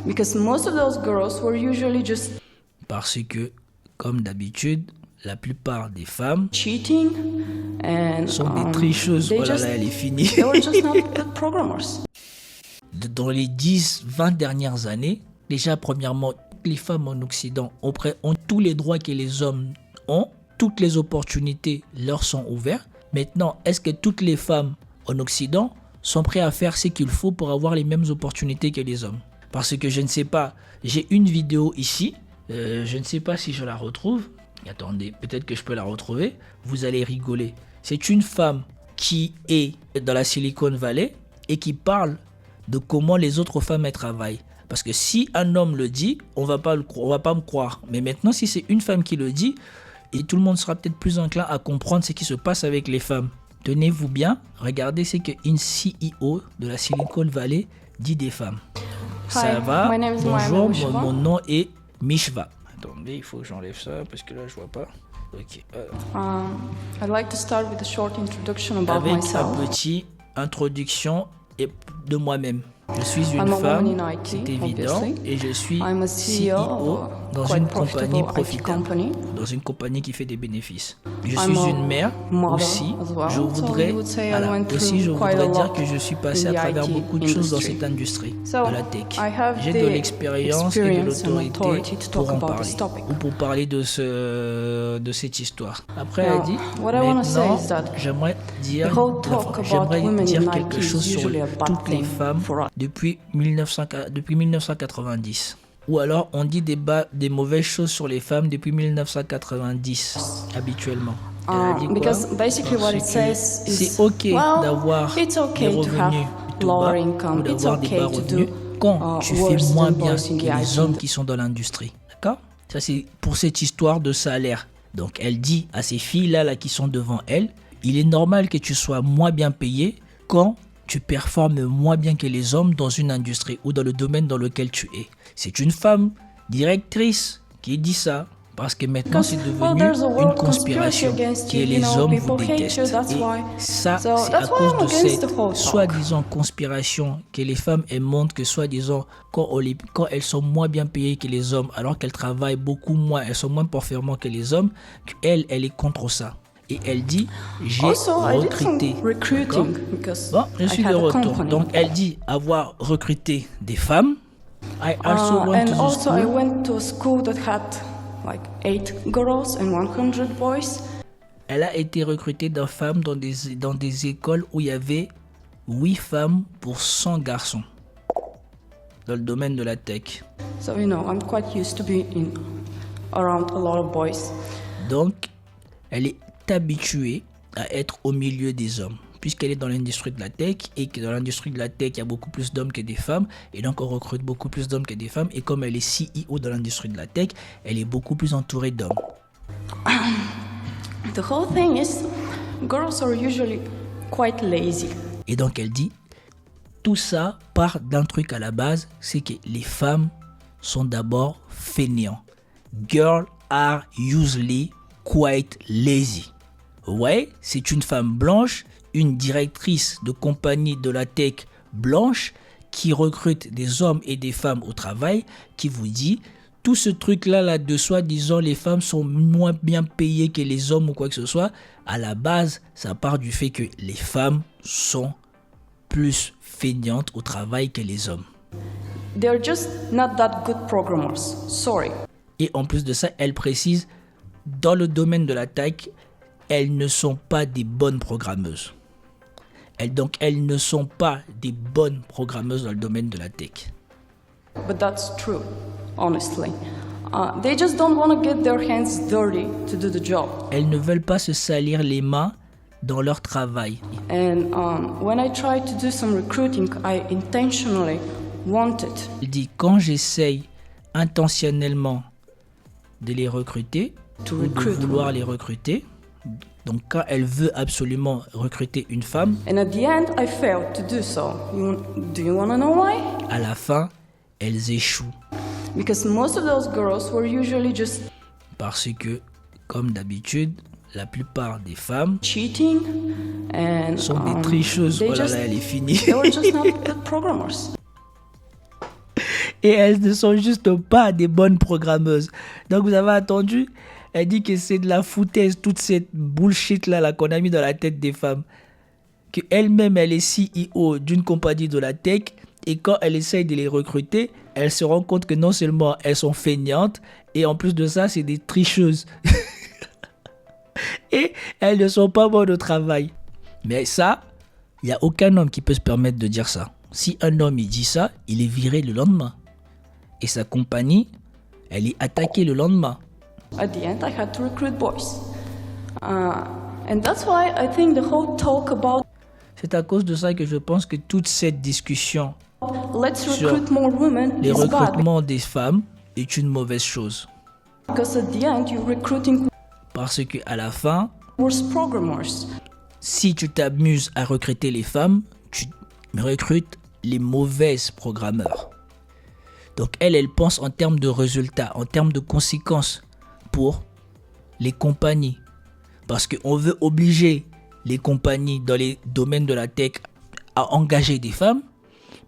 Because most of those girls were usually just Parce que, comme d'habitude, la plupart des femmes cheating and sont des tricheuses. they Oh là just- là, elle est finie. they were just not good programmers. Dans les 10-20 dernières années, déjà, premièrement, les femmes en Occident ont tous les droits que les hommes ont, toutes les opportunités leur sont ouvertes. Maintenant, est-ce que toutes les femmes en Occident sont prêtes à faire ce qu'il faut pour avoir les mêmes opportunités que les hommes? Parce que je ne sais pas, j'ai une vidéo ici, je ne sais pas si je la retrouve. Attendez, peut-être que je peux la retrouver. Vous allez rigoler. C'est une femme qui est dans la Silicon Valley et qui parle de comment les autres femmes elles travaillent. Parce que si un homme le dit, on va pas me croire. Mais maintenant, si c'est une femme qui le dit, et tout le monde sera peut-être plus enclin à comprendre ce qui se passe avec les femmes. Tenez-vous bien, regardez ce qu'une CEO de la Silicon Valley dit des femmes. Ça va? my name is Bonjour, Mohamed Mishva. mon nom est Mishva. Attendez, il faut que j'enlève ça parce que là je vois pas. Ok. I'd like to start with a short introduction about Avec myself. un petit introduction de moi-même. Je suis une I'm a femme, woman in IT, c'est évident, obviously. et je suis I'm a CEO CEO of dans quite une profitable compagnie IT profitable, company. dans une compagnie qui fait des bénéfices. Je I'm suis a une mère mother aussi. as well, Je so voudrais, you would say I voilà, went through aussi je quite a voudrais dire lot que je suis passé in à the travers IT beaucoup de choses dans industry. cette industrie So, de la tech. I have J'ai the de l'expérience et de experience and l'autorité authority to talk pour en about parler this topic. ou pour parler de cette histoire. Après, Now, elle dit, what I wanna say maintenant, is that j'aimerais dire, the whole talk about j'aimerais women dire in quelque IT is chose sur usually a bad toutes les thing femmes for us. depuis 1990. Ou alors on dit des mauvaises choses sur les femmes depuis 1990, habituellement. Elle a dit quoi? Because basically what it Parce que says is, c'est ok well, d'avoir it's okay des to have revenus plutôt lower bas income. ou It's d'avoir des okay bas to revenus do quand tu fais worse moins than bien boys in que the les IT hommes qui sont dans l'industrie. D'accord? Ça c'est pour cette histoire de salaire. Donc elle dit à ces filles-là qui sont devant elle, il est normal que tu sois moins bien payé quand tu performes moins bien que les hommes dans une industrie ou dans le domaine dans lequel tu es. C'est une femme directrice qui dit ça parce que maintenant c'est devenu there's a une world conspiration conspiracy against que you, les you know, hommes vous people hate détestent. you, that's Et why. ça, So c'est that's à why cause I'm de against cette the whole talk. soi-disant conspiration que les femmes elles montrent que soi-disant quand elles sont moins bien payées que les hommes alors qu'elles travaillent beaucoup moins, elles sont moins performantes que les hommes, qu'elle est contre ça. Et elle dit, j'ai Also, I did some recruté. recruiting D'accord? because Bon, je I suis had de a retour. company. Donc, elle dit avoir recruté des femmes. I also went And to the also I school. went to a school that had like 8 girls and 100 boys. Elle a été recrutée dans des écoles où il y avait 8 femmes pour 100 garçons. Dans le domaine de la tech. So, you know, I'm quite used to be around a lot of boys. Donc, elle est habituée à être au milieu des hommes. Puisqu'elle est dans l'industrie de la tech et que dans l'industrie de la tech, il y a beaucoup plus d'hommes que des femmes. Et donc, on recrute beaucoup plus d'hommes que des femmes. Et comme elle est CEO dans l'industrie de la tech, elle est beaucoup plus entourée d'hommes. The whole thing is, girls are usually quite lazy. Et donc, elle dit, tout ça part d'un truc à la base, c'est que les femmes sont d'abord fainéants. Girls are usually quite lazy. Ouais, c'est une femme blanche, une directrice de compagnie de la tech blanche qui recrute des hommes et des femmes au travail, qui vous dit tout ce truc-là de soi-disant les femmes sont moins bien payées que les hommes ou quoi que ce soit. À la base, ça part du fait que les femmes sont plus feignantes au travail que les hommes. They're just not that good programmers. Sorry. Et en plus de ça, elle précise, dans le domaine de la tech, elles ne sont pas des bonnes programmeuses. Donc, elles ne sont pas des bonnes programmeuses dans le domaine de la tech. But that's true, honestly. They just don't want to get their hands dirty to do the job. Elles ne veulent pas se salir les mains dans leur travail. And when I tried to do some recruiting, I intentionally wanted Elle dit, quand j'essaye intentionnellement de les recruter, to ou de recruit vouloir women. les recruter, donc quand elle veut absolument recruter une femme, And at the end, I failed to do so. Do you want to know why? à la fin, elles échouent. Because most of those girls were usually just Parce que, comme d'habitude, la plupart des femmes cheating and sont des tricheuses. they Oh là just- là, elle est finie. they were just not good programmers. Et elles ne sont juste pas des bonnes programmeuses. Donc vous avez entendu, elle dit que c'est de la foutaise, toute cette bullshit là qu'on a mis dans la tête des femmes. Qu'elle-même, elle est CEO d'une compagnie de la tech, et quand elle essaye de les recruter, elle se rend compte que non seulement elles sont feignantes, et en plus de ça, c'est des tricheuses. Et elles ne sont pas bonnes au travail. Mais ça, il n'y a aucun homme qui peut se permettre de dire ça. Si un homme il dit ça, il est viré le lendemain. Et sa compagnie, elle est attaquée le lendemain. At the end, I had to recruit boys. And that's why I think the whole talk about C'est à cause de ça que je pense que toute cette discussion let's sur recruit more women les is bad. recrutements des femmes est une mauvaise chose. Because at the end, you're recruiting Parce qu'à la fin, worse programmers. si tu t'amuses à recruter les femmes, tu recrutes les mauvaises programmeurs. Donc elle pense en termes de résultats, en termes de conséquences pour les compagnies. Parce qu'on veut obliger les compagnies dans les domaines de la tech à engager des femmes.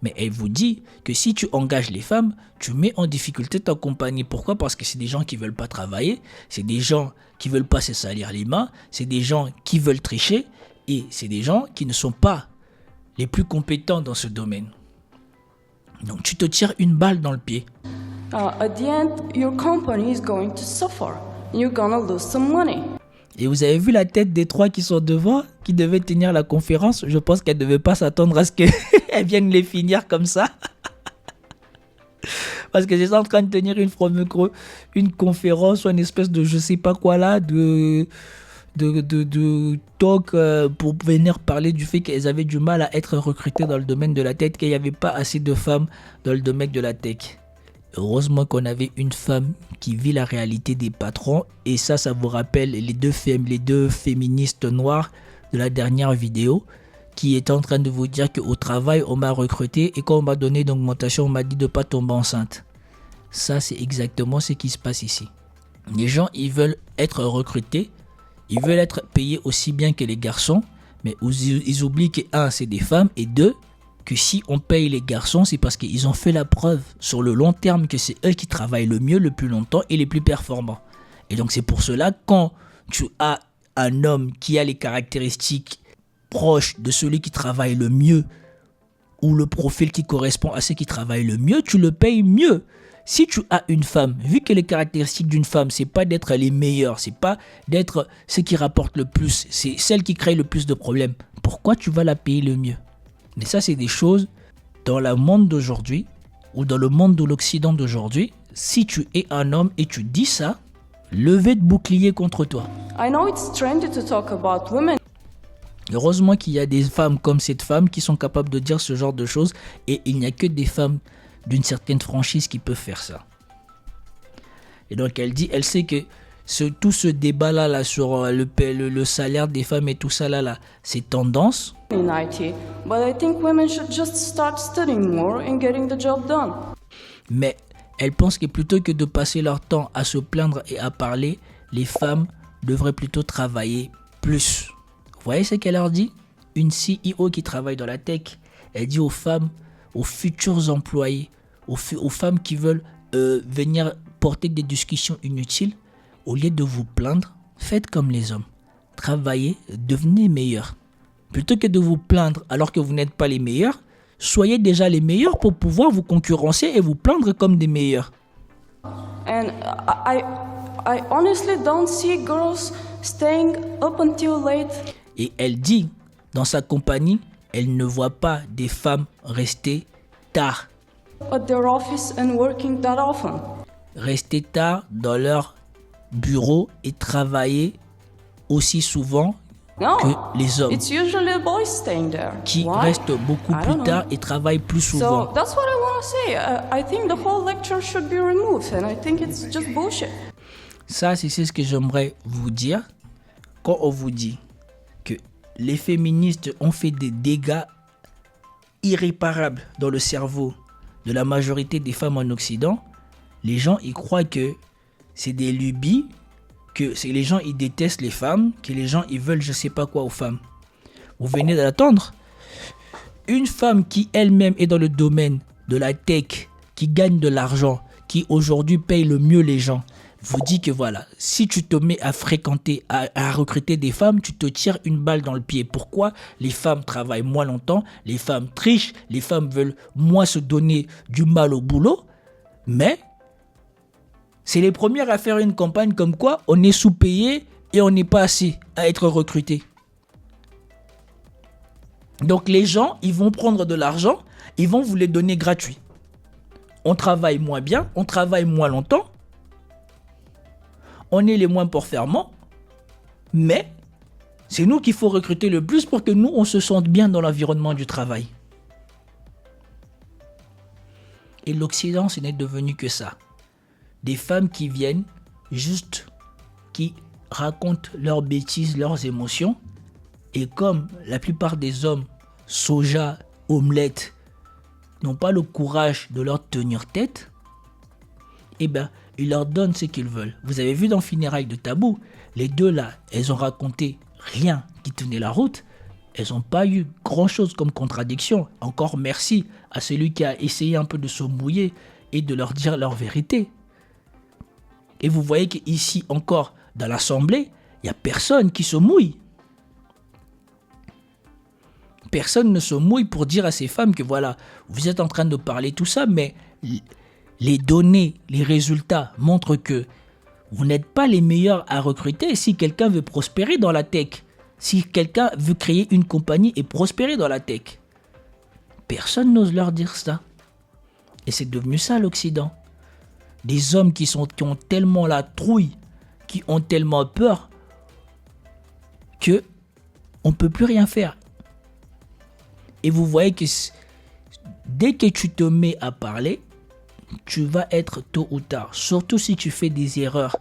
Mais elle vous dit que si tu engages les femmes, tu mets en difficulté ta compagnie. Pourquoi? Parce que c'est des gens qui ne veulent pas travailler, c'est des gens qui ne veulent pas se salir les mains, c'est des gens qui veulent tricher et c'est des gens qui ne sont pas les plus compétents dans ce domaine. Donc tu te tires une balle dans le pied. At the end, your company is going to suffer. You're gonna lose some money. Et vous avez vu la tête des trois qui sont devant, qui devaient tenir la conférence. Je pense qu'elles ne devaient pas s'attendre à ce qu'elles viennent les finir comme ça. Parce que j'étais en train de tenir une conférence ou une espèce de je sais pas quoi là, de talk pour venir parler du fait qu'elles avaient du mal à être recrutées dans le domaine de la tech, qu'il n'y avait pas assez de femmes dans le domaine de la tech. Heureusement qu'on avait une femme qui vit la réalité des patrons. Et ça vous rappelle les deux féministes noires de la dernière vidéo qui étaient en train de vous dire qu'au travail, on m'a recruté et quand on m'a donné une augmentation, on m'a dit de ne pas tomber enceinte. Ça, c'est exactement ce qui se passe ici. Les gens, ils veulent être recrutés, ils veulent être payés aussi bien que les garçons, mais ils oublient que, un, c'est des femmes, et deux, que si on paye les garçons, c'est parce qu'ils ont fait la preuve sur le long terme que c'est eux qui travaillent le mieux, le plus longtemps et les plus performants. Et donc c'est pour cela, quand tu as un homme qui a les caractéristiques proches de celui qui travaille le mieux, ou le profil qui correspond à ceux qui travaillent le mieux, tu le payes mieux. Si tu as une femme, vu que les caractéristiques d'une femme, c'est pas d'être les meilleurs, c'est pas d'être ceux qui rapportent le plus, c'est celle qui crée le plus de problèmes, pourquoi tu vas la payer le mieux? Mais ça, c'est des choses dans le monde d'aujourd'hui ou dans le monde de l'Occident d'aujourd'hui. Si tu es un homme et tu dis ça, levez de bouclier contre toi. I know it's trendy to talk about women. Heureusement qu'il y a des femmes comme cette femme qui sont capables de dire ce genre de choses et il n'y a que des femmes d'une certaine franchise qui peuvent faire ça. Et donc elle sait que tout ce débat là sur le salaire des femmes et tout ça là, c'est tendance. In IT, but I think women should just start studying more and getting the job done. Mais elle pense que plutôt que de passer leur temps à se plaindre et à parler, les femmes devraient plutôt travailler plus. Vous voyez ce qu'elle leur dit? Une CEO qui travaille dans la tech, elle dit aux femmes, aux futurs employés, aux femmes qui veulent venir porter des discussions inutiles, au lieu de vous plaindre, faites comme les hommes. Travaillez, devenez meilleurs. Plutôt que de vous plaindre alors que vous n'êtes pas les meilleurs, soyez déjà les meilleurs pour pouvoir vous concurrencer et vous plaindre comme des meilleurs. And I honestly don't see girls staying up until late. Et elle dit, dans sa compagnie, elle ne voit pas des femmes rester tard. At their office and working that often. Rester tard dans leur bureau et travailler aussi souvent No, que les hommes it's usually the boys staying there. qui Why? restent beaucoup I plus don't know. tard et travaillent plus So souvent. that's what I want to say. I think the whole lecture should be removed, and I think it's just bullshit. Ça, c'est ce que j'aimerais vous dire quand on vous dit que les féministes ont fait des dégâts irréparables dans le cerveau de la majorité des femmes en Occident. Les gens, ils croient que c'est des lubies, que les gens, ils détestent les femmes, que les gens, ils veulent je sais pas quoi aux femmes. Vous venez d'attendre. Une femme qui elle-même est dans le domaine de la tech, qui gagne de l'argent, qui aujourd'hui paye le mieux les gens, vous dit que voilà, si tu te mets à fréquenter, à recruter des femmes, tu te tires une balle dans le pied. Pourquoi? Les femmes travaillent moins longtemps, les femmes trichent, les femmes veulent moins se donner du mal au boulot, mais c'est les premières à faire une campagne comme quoi on est sous-payé et on n'est pas assez à être recruté. Donc les gens, ils vont prendre de l'argent, ils vont vous les donner gratuit. On travaille moins bien, on travaille moins longtemps, on est les moins performants, mais c'est nous qu'il faut recruter le plus pour que nous, on se sente bien dans l'environnement du travail. Et l'Occident, ce n'est devenu que ça. Des femmes qui viennent, juste, qui racontent leurs bêtises, leurs émotions, et comme la plupart des hommes, soja, omelette, n'ont pas le courage de leur tenir tête, eh bien, ils leur donnent ce qu'ils veulent. Vous avez vu dans Funérailles de Tabou, les deux là, elles ont raconté rien qui tenait la route. Elles n'ont pas eu grand-chose comme contradiction. Encore merci à celui qui a essayé un peu de se mouiller et de leur dire leur vérité. Et vous voyez qu'ici encore, dans l'Assemblée, il n'y a personne qui se mouille. Personne ne se mouille pour dire à ces femmes que voilà, vous êtes en train de parler tout ça, mais les données, les résultats montrent que vous n'êtes pas les meilleurs à recruter si quelqu'un veut prospérer dans la tech. Si quelqu'un veut créer une compagnie et prospérer dans la tech. Personne n'ose leur dire ça. Et c'est devenu ça l'Occident. Des hommes qui ont tellement la trouille, qui ont tellement peur, que on ne peut plus rien faire. Et vous voyez que dès que tu te mets à parler, tu vas être tôt ou tard, surtout si tu fais des erreurs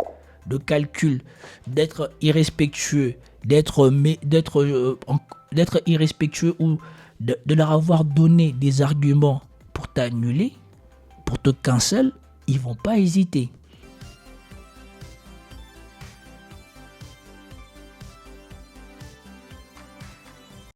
de calcul, d'être irrespectueux, d'être irrespectueux ou de leur avoir donné des arguments pour t'annuler, pour te cancel, ils vont pas hésiter.